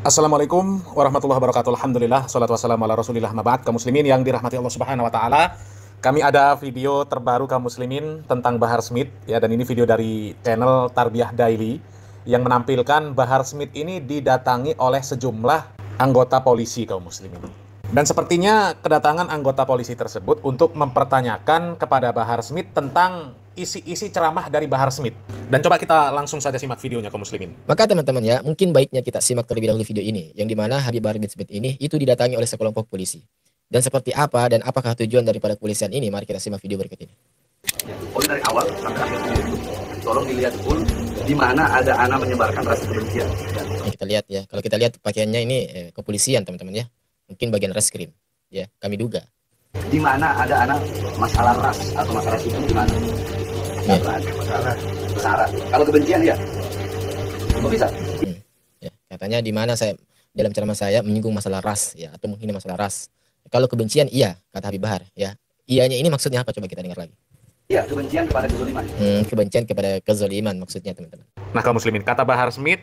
Assalamualaikum warahmatullahi wabarakatuh. Alhamdulillah, salatu wassalamu ala rasulillah maba'ad. Kaum muslimin yang dirahmati Allah subhanahu wa ta'ala, kami ada video terbaru kaum muslimin tentang Bahar Smith ya, dan ini video dari channel Tarbiyah Daily yang menampilkan Bahar Smith ini didatangi oleh sejumlah anggota polisi kaum muslimin. Dan sepertinya kedatangan anggota polisi tersebut untuk mempertanyakan kepada Bahar Smith tentang isi-isi ceramah dari Bahar Smith. Dan coba kita langsung saja simak videonya kaum muslimin. Maka teman-teman ya, mungkin baiknya kita simak terlebih dahulu video ini, yang dimana Habib Bahar bin Smith ini itu didatangi oleh sekelompok polisi. Dan seperti apa dan apakah tujuan daripada kepolisian ini, mari kita simak video berikut ini. Dari awal sampai akhir video, tolong dilihat full di mana ada anak menyebarkan rasa kebencian. Ini kita lihat ya, kalau kita lihat pakaiannya ini kepolisian teman-teman ya, mungkin bagian reskrim ya, kami duga. Di mana ada anak masalah ras atau masalah suku di mana? Ya. Masalah. Kalau kebencian ya, kok bisa? Ya, katanya di mana saya dalam ceramah saya menyinggung masalah ras ya, atau menghina masalah ras. Kalau kebencian iya, kata Habib Bahar ya. Iyanya ini maksudnya apa, coba kita dengar lagi. Iya, kebencian kepada kezaliman. Kebencian kepada kezaliman maksudnya teman-teman. Nah kaum muslimin, kata Bahar Smith,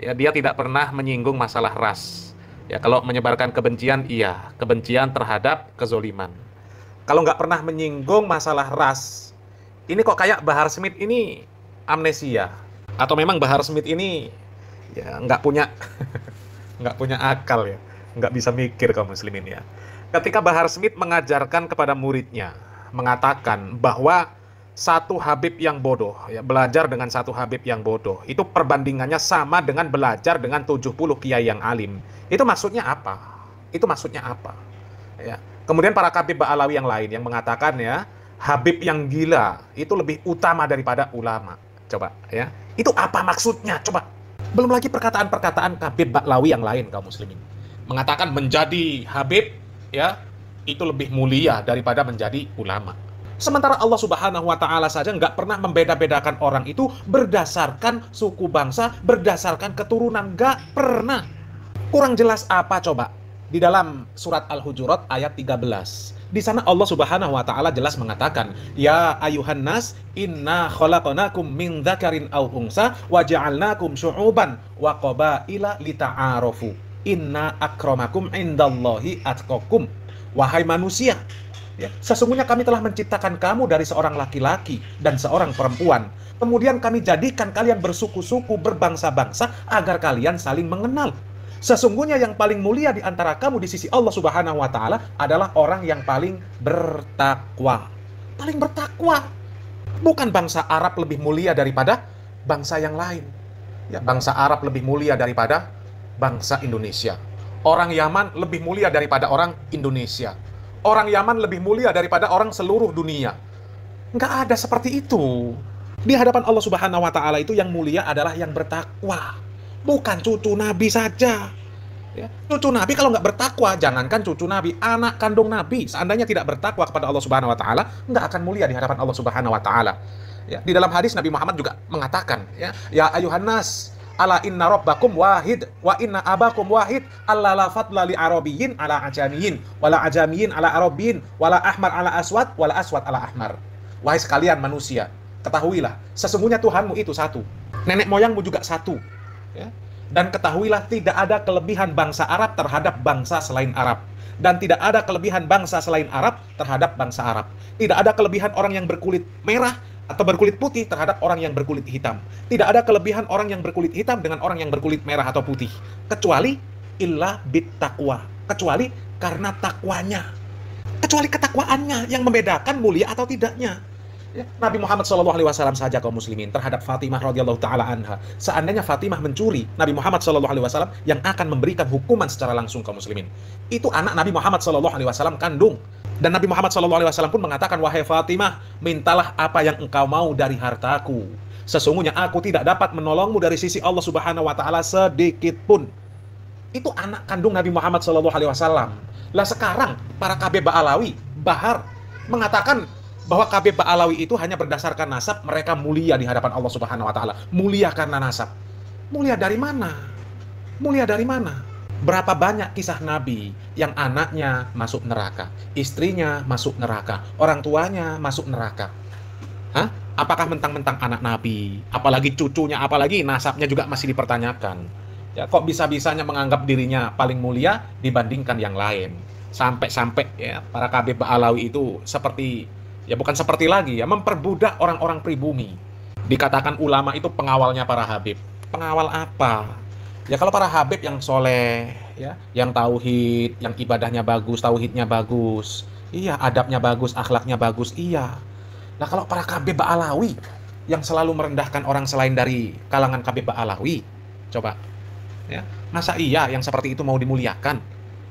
ya, dia tidak pernah menyinggung masalah ras. Ya, kalau menyebarkan kebencian, iya, kebencian terhadap kezoliman. Kalau nggak pernah menyinggung masalah ras, ini kok kayak Bahar Smith ini amnesia, atau memang Bahar Smith ini ya nggak punya nggak punya akal ya, nggak bisa mikir kaum muslimin ya. Ketika Bahar Smith mengajarkan kepada muridnya, mengatakan bahwa satu Habib yang bodoh, ya, belajar dengan satu Habib yang bodoh, itu perbandingannya sama dengan belajar dengan 70 kiai yang alim. Itu maksudnya apa? Itu maksudnya apa? Ya. Kemudian para Khatib Ba'alawi yang lain yang mengatakan ya, Habib yang gila itu lebih utama daripada ulama. Coba ya. Itu apa maksudnya? Coba. Belum lagi perkataan-perkataan Khatib Ba'alawi yang lain kaum muslimin. Mengatakan menjadi Habib ya, itu lebih mulia daripada menjadi ulama. Sementara Allah Subhanahu wa Ta'ala saja nggak pernah membeda-bedakan orang itu berdasarkan suku bangsa, berdasarkan keturunan, nggak pernah. Kurang jelas apa coba? Di dalam surat Al-Hujurat ayat 13. Di sana Allah Subhanahu wa Ta'ala jelas mengatakan, "Ya ayuhan nas, inna khalaqnakum min dzakarin aw unsa wa ja'alnakum syu'uban wa qabaila lita'arafu. Inna akramakum indallahi atqakum." Wahai manusia, ya, sesungguhnya kami telah menciptakan kamu dari seorang laki-laki dan seorang perempuan. Kemudian kami jadikan kalian bersuku-suku, berbangsa-bangsa agar kalian saling mengenal. Sesungguhnya yang paling mulia di antara kamu di sisi Allah Subhanahu wa Ta'ala adalah orang yang paling bertakwa. Paling bertakwa. Bukan bangsa Arab lebih mulia daripada bangsa yang lain. Ya, bangsa Arab lebih mulia daripada bangsa Indonesia. Orang Yaman lebih mulia daripada orang Indonesia. Orang Yaman lebih mulia daripada orang seluruh dunia. Nggak ada seperti itu. Di hadapan Allah Subhanahu wa Ta'ala itu yang mulia adalah yang bertakwa. Bukan cucu Nabi saja. Ya. Cucu Nabi kalau nggak bertakwa, jangankan cucu Nabi, anak kandung Nabi, seandainya tidak bertakwa kepada Allah Subhanahu wa Ta'ala, nggak akan mulia di hadapan Allah Subhanahu wa Ta'ala. Ya. Di dalam hadis Nabi Muhammad juga mengatakan, ya ayuhan nas, ala inna rabbakum wahid wa inna abakum wahid, alla la fadla li arabiyyin ala ajamiyin wala ajamiyin ala arabiyyin wala ahmar ala aswad wala aswad ala ahmar. Wahai sekalian manusia, ketahuilah sesungguhnya Tuhanmu itu satu, nenek moyangmu juga satu ya. Dan ketahuilah tidak ada kelebihan bangsa Arab terhadap bangsa selain Arab, dan tidak ada kelebihan bangsa selain Arab terhadap bangsa Arab. Tidak ada kelebihan orang yang berkulit merah atau berkulit putih terhadap orang yang berkulit hitam. Tidak ada kelebihan orang yang berkulit hitam dengan orang yang berkulit merah atau putih, kecuali illa bit taqwa, kecuali karena takwanya, kecuali ketakwaannya yang membedakan mulia atau tidaknya. Ya, Nabi Muhammad SAW saja kaum muslimin terhadap Fatimah radhiyallahu taala anha. Seandainya Fatimah mencuri, Nabi Muhammad SAW yang akan memberikan hukuman secara langsung kaum muslimin. Itu anak Nabi Muhammad SAW kandung. Dan Nabi Muhammad SAW pun mengatakan, wahai Fatimah, mintalah apa yang engkau mau dari hartaku. Sesungguhnya aku tidak dapat menolongmu dari sisi Allah Subhanahu wa Ta'ala sedikit pun. Itu anak kandung Nabi Muhammad SAW. Lah sekarang para KB Ba'alawi, Bahar, mengatakan bahwa KB Ba'alawi itu hanya berdasarkan nasab, mereka mulia di hadapan Allah Subhanahu wa Ta'ala. Mulia karena nasab. Mulia dari mana? Mulia dari mana? Berapa banyak kisah Nabi yang anaknya masuk neraka, istrinya masuk neraka, orang tuanya masuk neraka. Hah? Apakah mentang-mentang anak Nabi, apalagi cucunya, apalagi nasabnya juga masih dipertanyakan. Ya, kok bisa-bisanya menganggap dirinya paling mulia dibandingkan yang lain. Sampai-sampai ya para Habib Ba'alawi itu seperti, ya bukan seperti lagi ya, memperbudak orang-orang pribumi. Dikatakan ulama itu pengawalnya para Habib. Pengawal apa? Ya kalau para Habib yang soleh, ya, yang tauhid, yang ibadahnya bagus, tauhidnya bagus, iya, adabnya bagus, akhlaknya bagus, iya. Nah kalau para Habib Ba'alawi yang selalu merendahkan orang selain dari kalangan Habib Ba'alawi, coba. Ya, masa iya yang seperti itu mau dimuliakan?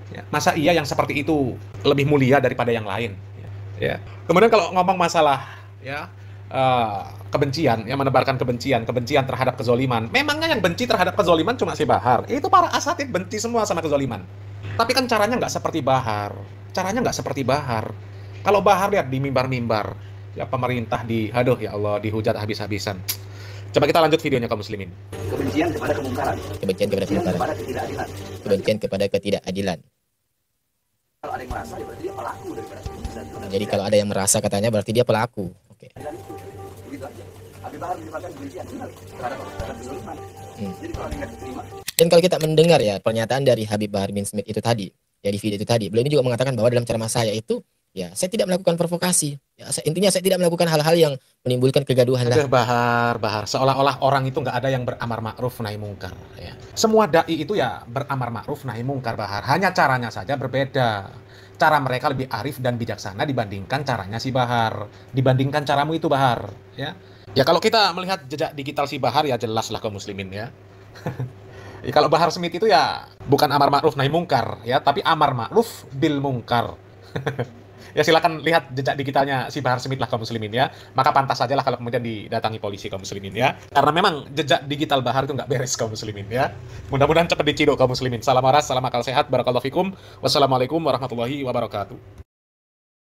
Ya, masa iya yang seperti itu lebih mulia daripada yang lain? Ya. Kemudian kalau ngomong masalah ya kebencian, ya menebarkan kebencian terhadap kezoliman. Memangnya yang benci terhadap kezoliman cuma si Bahar? Itu para asatid benci semua sama kezoliman. Tapi kan caranya nggak seperti Bahar. Caranya nggak seperti Bahar. Kalau Bahar lihat di mimbar-mimbar, ya pemerintah aduh ya Allah, dihujat habis-habisan. Coba kita lanjut videonya kaum muslimin. Kebencian kepada kemungkaran. Kebencian kepada Kebencian kemungkaran. kepada ketidakadilan. Kebencian kepada ketidakadilan. Kalau ada yang merasa, ya berarti dia pelaku daripada kebencian. Jadi kalau ada yang merasa katanya berarti dia pelaku. Oke. Dan itu, begitu aja. Habib Bahar menyebabkan kebencian benar terhadap kezaliman. Jadi kalau ada yang nggak diterima, Dan kalau kita mendengar ya pernyataan dari Habib Bahar bin Smith itu tadi, ya di video itu tadi, beliau ini juga mengatakan bahwa dalam ceramah saya itu, ya saya tidak melakukan provokasi. Ya, intinya saya tidak melakukan hal-hal yang menimbulkan kegaduhan lah. Bahar, seolah-olah orang itu nggak ada yang beramar ma'ruf nahi mungkar. Ya. Semua dai itu ya beramar ma'ruf nahi mungkar, Bahar. Hanya caranya saja berbeda. Cara mereka lebih arif dan bijaksana dibandingkan caranya si Bahar. Dibandingkan caramu itu, Bahar. Ya, ya kalau kita melihat jejak digital si Bahar ya jelas lah kaum muslimin ya. Ya, kalau Bahar Smith itu ya bukan amar ma'ruf nahi mungkar ya, tapi amar ma'ruf bil mungkar. Ya silakan lihat jejak digitalnya si Bahar Smith lah kaum muslimin ya. Maka pantas saja lah kalau kemudian didatangi polisi kaum muslimin ya. Karena memang jejak digital Bahar itu nggak beres kaum muslimin ya. Mudah-mudahan cepat diciduk kaum muslimin. Salam waras, salam akal sehat, barakallahu fikum. Wassalamualaikum warahmatullahi wabarakatuh.